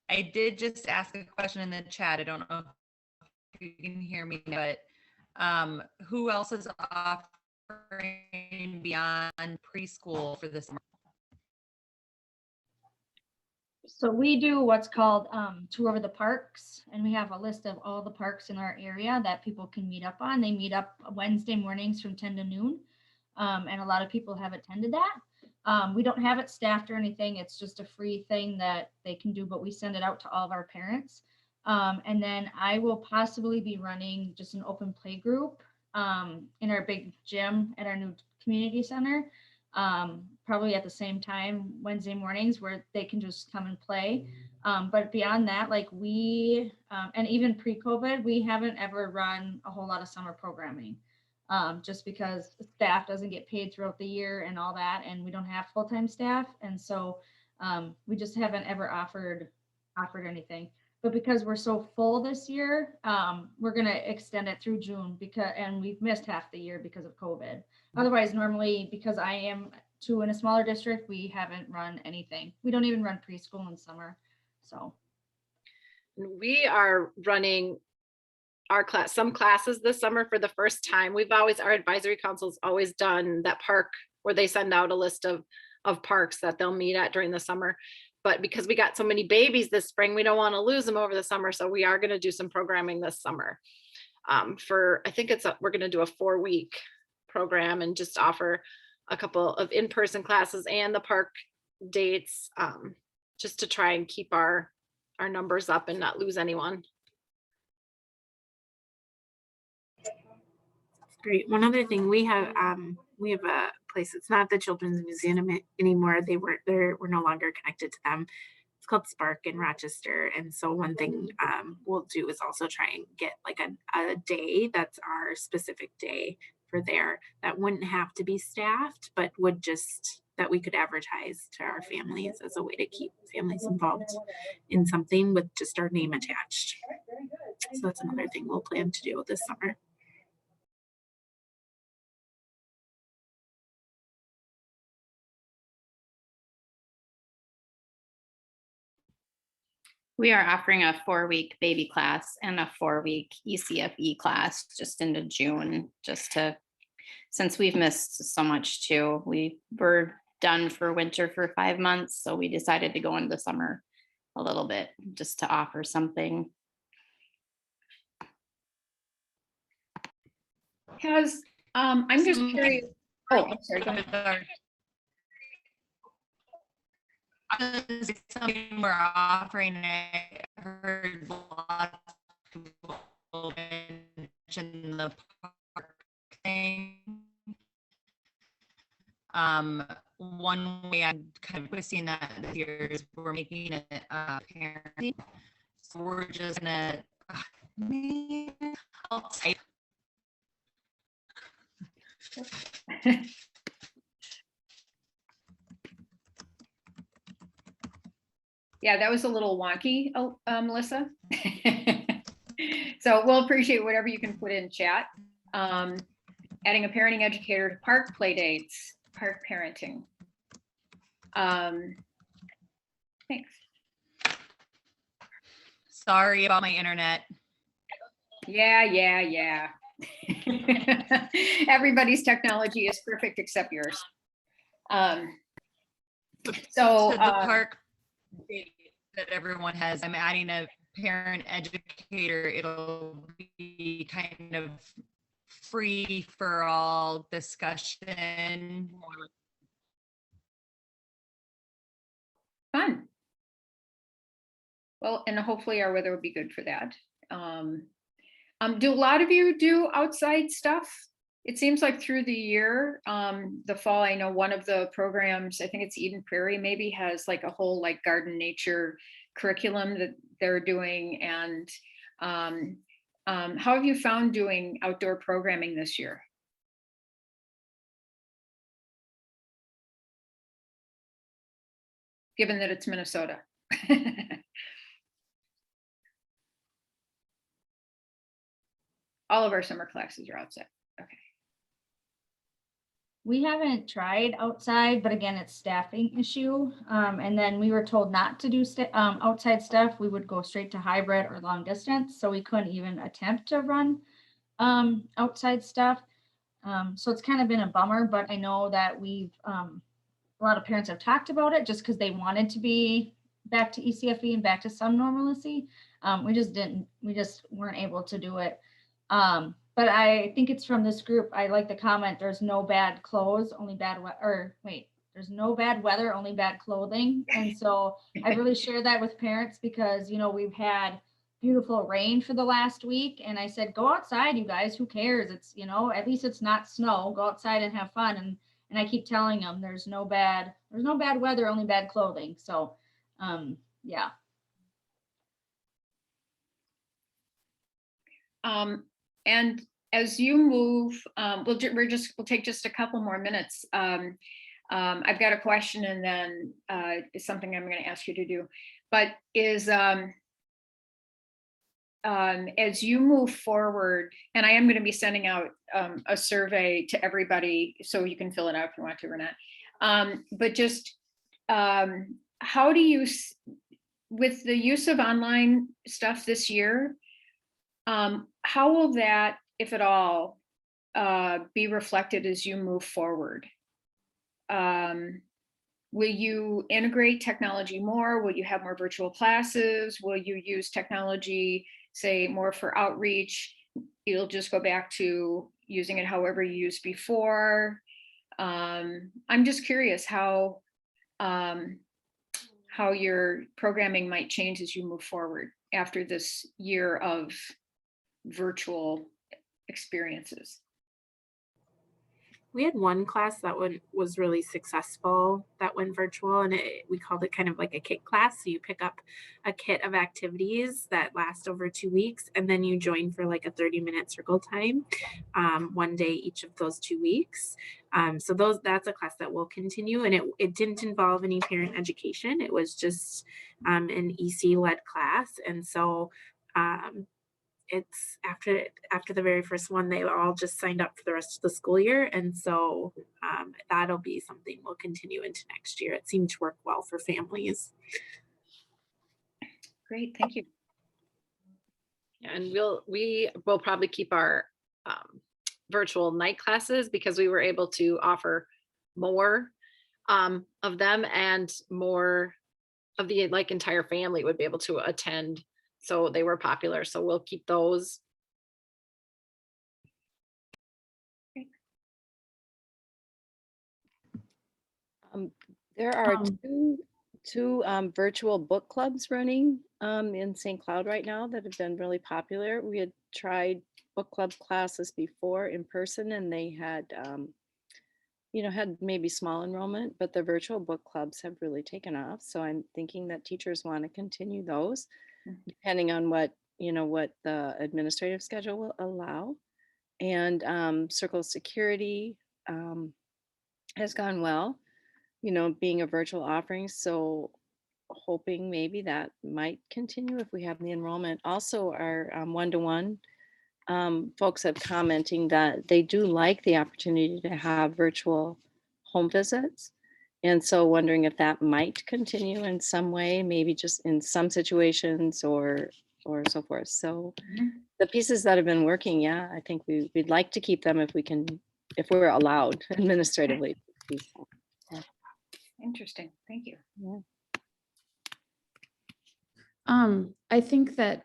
I did just ask a question in the chat. I don't know if you can hear me, but who else is offering beyond preschool for this summer? So we do what's called tour of the parks, and we have a list of all the parks in our area that people can meet up on. They meet up Wednesday mornings from 10 to noon, and a lot of people have attended that. We don't have it staffed or anything. It's just a free thing that they can do, but we send it out to all of our parents. And then I will possibly be running just an open play group in our big gym at our new community center. Probably at the same time Wednesday mornings where they can just come and play. But beyond that, like we and even pre-COVID, we haven't ever run a whole lot of summer programming just because staff doesn't get paid throughout the year and all that, and we don't have full-time staff, and so we just haven't ever offered anything. But because we're so full this year, we're going to extend it through June and we've missed half the year because of COVID. Otherwise, normally, because I am in a smaller district, we haven't run anything. We don't even run preschool in summer. So we are running our class, some classes this summer for the first time. Our advisory council's always done that park where they send out a list of parks that they'll meet at during the summer. But because we got so many babies this spring, we don't want to lose them over the summer. So we are going to do some programming this summer. I think we're going to do a 4-week program and just offer a couple of in-person classes and the park dates, just to try and keep our numbers up and not lose anyone. Great. One other thing, we have a place. It's not the Children's Museum anymore. We're no longer connected to them. It's called Spark in Rochester. And so one thing we'll do is also try and get like a day that's our specific day for there that wouldn't have to be staffed, but that we could advertise to our families as a way to keep families involved in something with just our name attached. So that's another thing we'll plan to do this summer. We are offering a 4-week baby class and a 4-week ECFE class just into June, since we've missed so much too. We were done for winter for 5 months, so we decided to go into the summer a little bit just to offer something. I'm just curious. Oh, I'm sorry. Go ahead. Something we're offering, I heard lots of people mention the park thing. One way I'm kind of twisting that this year is we're making it parent. So we're just gonna I'll type. Yeah, that was a little wonky, Melissa. So we'll appreciate whatever you can put in chat. Adding a parenting educator to park play dates, park parenting. Thanks. Sorry about my internet. Yeah. Everybody's technology is perfect except yours. So the park date that everyone has, I'm adding a parent educator. It'll be kind of free for all discussion. Fun. Well, and hopefully our weather will be good for that. Do a lot of you do outside stuff? It seems like through the year, the fall, I know one of the programs, I think it's Eden Prairie, maybe has like a whole like garden nature curriculum that they're doing. And how have you found doing outdoor programming this year? Given that it's Minnesota. All of our summer classes are outside. Okay. We haven't tried outside, but again, it's staffing issue. And then we were told not to do outside stuff. We would go straight to hybrid or long distance. So we couldn't even attempt to run outside stuff. So it's kind of been a bummer, but I know that a lot of parents have talked about it just because they wanted to be back to ECFE and back to some normalcy. We just weren't able to do it. But I think it's from this group. I like the comment, there's no bad clothes, only bad weather, there's no bad weather, only bad clothing. And so I really share that with parents because, we've had beautiful rain for the last week. And I said, go outside, you guys, who cares? It's, at least it's not snow, go outside and have fun. And I keep telling them there's no bad weather, only bad clothing. So, yeah. And as you move, we'll take just a couple more minutes. I've got a question and then it's something I'm going to ask you to do. But as you move forward, and I am going to be sending out a survey to everybody, so you can fill it out if you want to or not. But just how do you, with the use of online stuff this year, How will that, if at all, be reflected as you move forward? Will you integrate technology more? Will you have more virtual classes? Will you use technology, say, more for outreach? You'll just go back to using it however you used before. I'm just curious how your programming might change as you move forward after this year of virtual experiences. We had one class that was really successful that went virtual, and we called it kind of like a kit class. So you pick up a kit of activities that last over 2 weeks, and then you join for like a 30-minute circle time, one day each of those 2 weeks. So that's a class that will continue, and it didn't involve any parent education. It was just an EC-led class, and so it's after the very first one, they all just signed up for the rest of the school year. And so that'll be something we'll continue into next year. It seemed to work well for families. Great, thank you. Yeah, and we will probably keep our virtual night classes because we were able to offer more of them, and more of the entire family would be able to attend. So they were popular. So we'll keep those. There are two virtual book clubs running in St. Cloud right now that have been really popular. We had tried book club classes before in person, and they had had maybe small enrollment, but the virtual book clubs have really taken off. So I'm thinking that teachers want to continue those, depending on what the administrative schedule will allow. And Circle Security has gone well, being a virtual offering. So hoping maybe that might continue if we have the enrollment. Also, our one-to-one folks have commenting that they do like the opportunity to have virtual home visits. And so wondering if that might continue in some way, maybe just in some situations or so forth. So the pieces that have been working, yeah, I think we'd like to keep them if we're allowed administratively. Yeah. Interesting, thank you. Yeah. I think that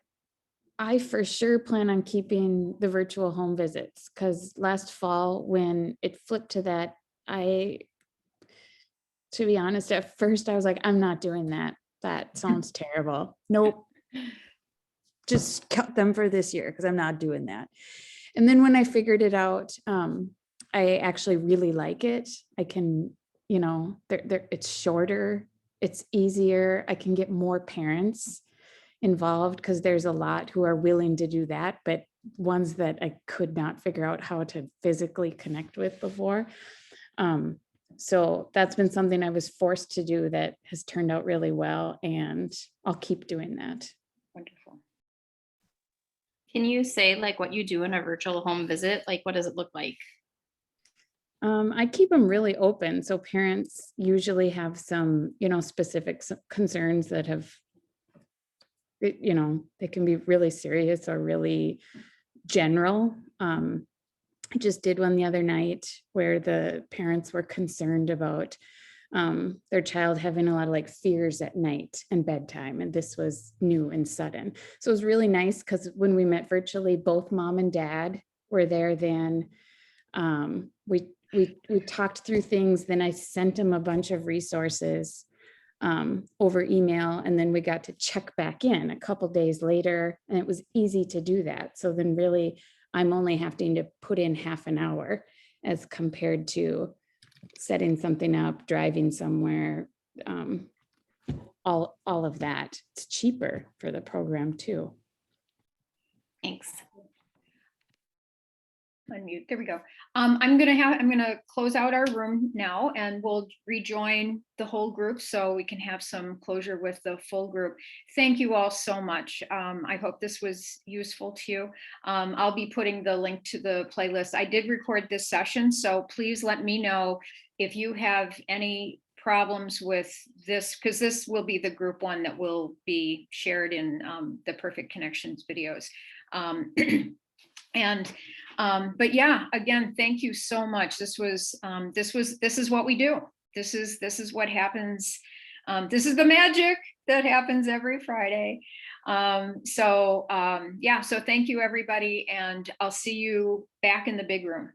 I for sure plan on keeping the virtual home visits, because last fall when it flipped to that, to be honest, at first I was like, I'm not doing that. That sounds terrible. Nope. Just cut them for this year because I'm not doing that. And then when I figured it out, I actually really like it. I can, it's shorter, it's easier. I can get more parents involved because there's a lot who are willing to do that, but ones that I could not figure out how to physically connect with before. So that's been something I was forced to do that has turned out really well, and I'll keep doing that. Wonderful. Can you say like what you do in a virtual home visit? Like, what does it look like? I keep them really open. So parents usually have some, specific concerns that have, they can be really serious or really general. I just did one the other night where the parents were concerned about their child having a lot of like fears at night and bedtime. And this was new and sudden. So it was really nice because when we met virtually, both mom and dad were there then. We talked through things. Then I sent them a bunch of resources over email, and then we got to check back in a couple days later, and it was easy to do that. So then really I'm only having to put in half an hour as compared to setting something up, driving somewhere, all of that. It's cheaper for the program too. Thanks. Unmute, there we go. I'm gonna close out our room now, and we'll rejoin the whole group so we can have some closure with the full group. Thank you all so much. I hope this was useful to you. I'll be putting the link to the playlist. I did record this session, so please let me know if you have any problems with this, because this will be the group one that will be shared in the Perfect Connections videos. But yeah, again, thank you so much. This is what we do. This is what happens. This is the magic that happens every Friday. Yeah, so thank you everybody, and I'll see you back in the big room.